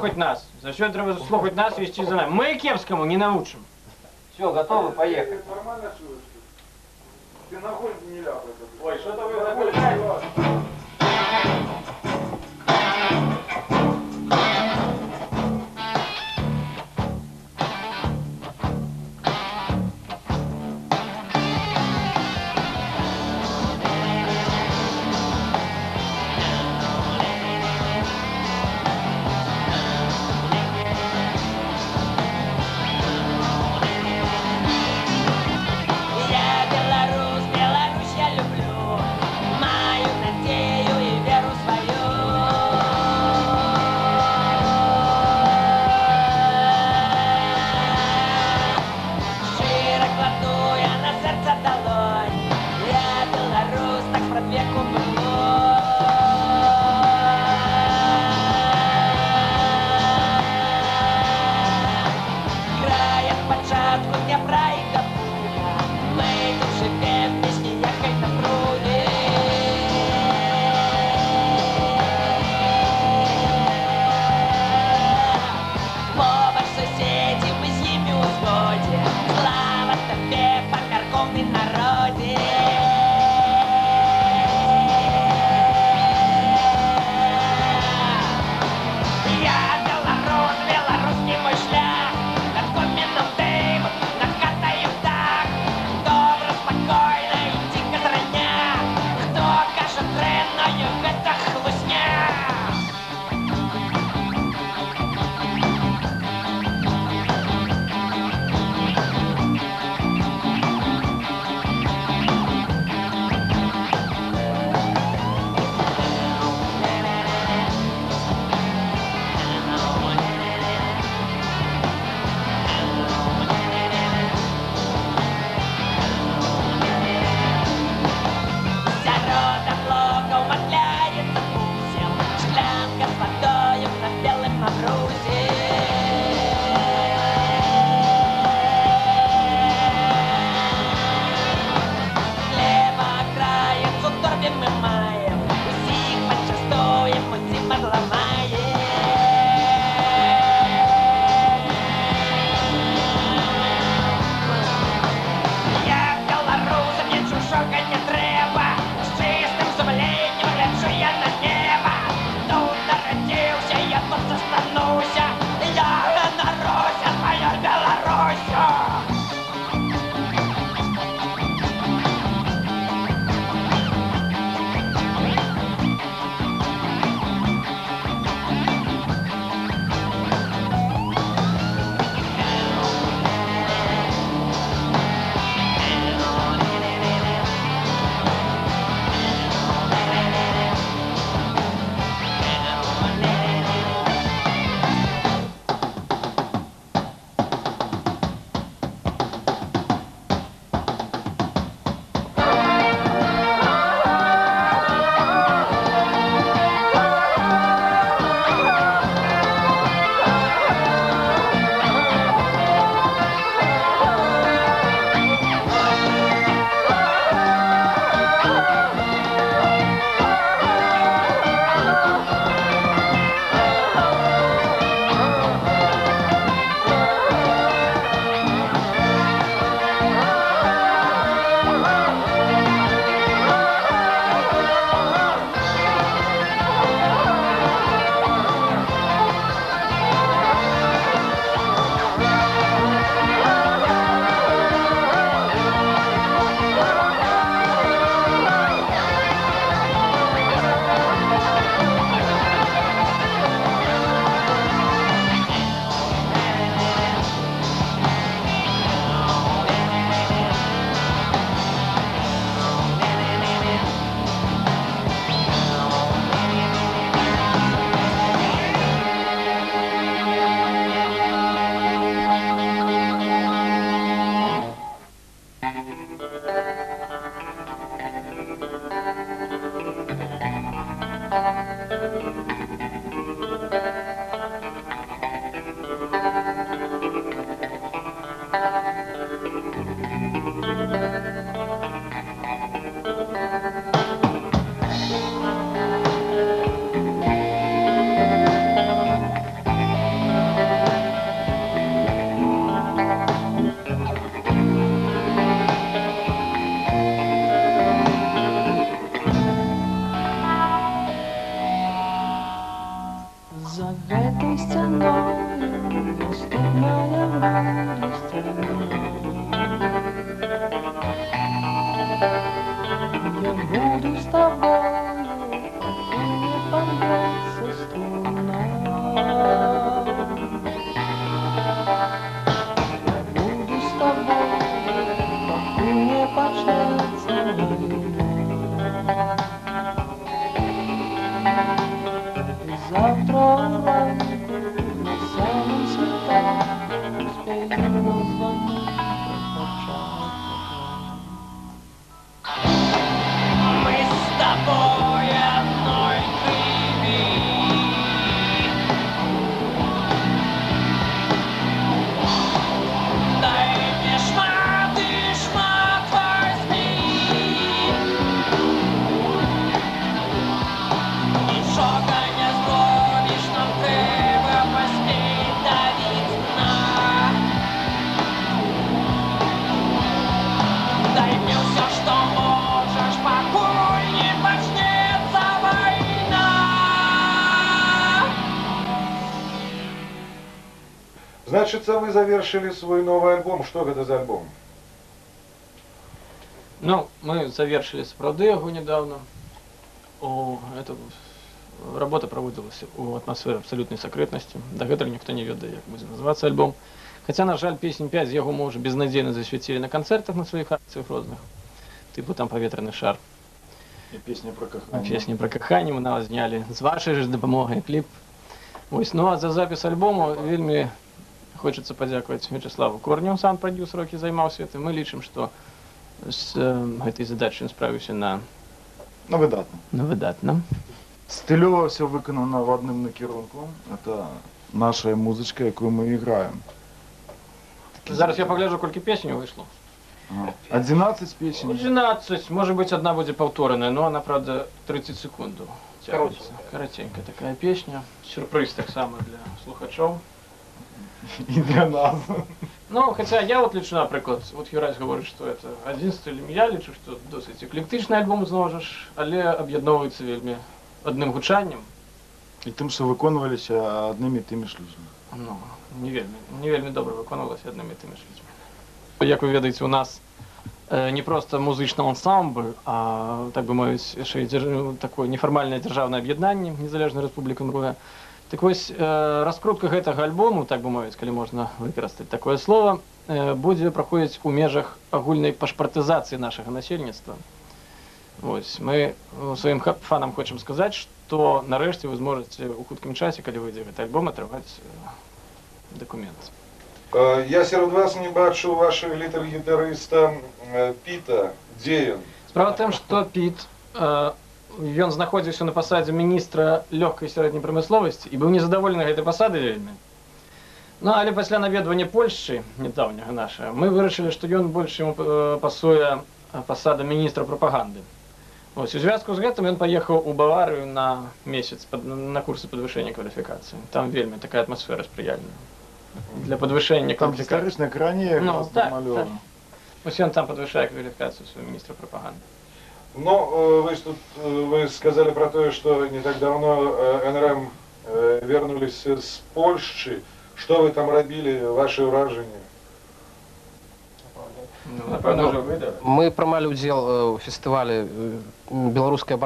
слухать нас. За що треба слухать нас і йти за нами? Ми кепському не научим. Все, готовы, поехали. Ты нормально чуешь? Ты нахуй не ляпай. Ой, що-то ви загуляли. Я Беларусь, Беларусь я люблю. Маю надежду. этой стеной бесстыдная море страна. Я буду с тобою, пока не побьется струна. Я буду с тобою, пока не почнется война. И завтра уранку на самом світанку успеем звонить прощаться. Мы с тобой одной крови. Дай мне шмат и шмат возьми. Нічого не зробиш, нам треба поспеть до весна. Дай мне все, что можешь, покой не почнется война. Значит, вы завершили свой новый альбом. Что это за альбом? Ну, мы завершили сапраўды яго недавно. Работа праводзілася у атмасферы абсалютнай сакрэтнасці. Дагэтуль ніхто не ведае, як будзе называцца альбом. Хаця, на жаль, песень 5 з яго мы ўжо безнадзейна засвяцілі на канцэртах на сваіх акцыях розных. Тыпу там «Паветраны шар». И песня про каханье. Песні пра каханне мы нават знялі з вашай ж дапамогай кліп. Вось, ну а за запіс альбому вельмі хочацца падзякаваць Вячеславу Корню, саунд-прадзюсеру, які займаўся гэтым. Мы лічым, што з гэтай задачай ён справіўся на Ну, выдатно. выдатна. Стылёва все виконано в одним накірунку. Это наша музычка, яку ми граємо. Зараз я пагляджу, колькі песень выйшло. 11 песен. 12, може бути, одна буде повтореная, но она, правда, 30 секунд тягнется. Коротенькая такая песня. Сюрприз так само для слухачів. І для нас. Ну, хоча я от лічу, наприклад, от Юрась говорить, що це один стиль, я лічу, що досить еклектичний альбом знову ж, але об'єдновується вельми одним гучанням. І тим, що виконувалися одними і тими ж людьми. Ну, не вельми добре виконувалося одними і тими ж людьми. Як ви ведаєте, у нас не просто музичний ансамбль, а, так би мовити, ще й таке неформальне державне об'єднання Незалежної Республіки Мруга. Так ось, раскрутка гэтага альбому, так бы мовіць, калі можна выкарыстаць такое слово, будзе праходзіць у межах агульнай пашпартызацыі нашага насельніцтва. Вось, мы сваім фанам хочам сказаць, што нарэшце вы зможаце ў хуткім часе, калі выйдзе гэты альбом, атрымаць дакумент. Я сярод вас не бачу вашего літар-гітарыста Піта. Дзе ён? Справа в тым, што Піт, ён знаходзіўся на пасадзе міністра лёгкай і сярэдняй прамысловасці і быў незадаволены гэтай пасады вельмі. Ну, але пасля наведвання Польшчы, нядаўняга нашага, мы вырашылі, што ён больш яму пасуе пасада міністра прапаганды. Вось, у звязку з гэтым ён паехаў у Баварыю на месяц на курсы падвышэння кваліфікацыі. Там вельмі такая атмасфера спрыяльная. Для падвышэння Там кваліфікацыі. гістарычна кране Ну, якраз так, намалёвана. так. Вось ён там падвышае кваліфікацыю свайго міністра прапаганды. Ну, вы сказали про то, что не так давно НРМ вернулись с Польши. Что вы там робили, ваши вражения? Ну, напэўна, ўжо выдали. Мы прымалі ўдзел у фестывалі беларуская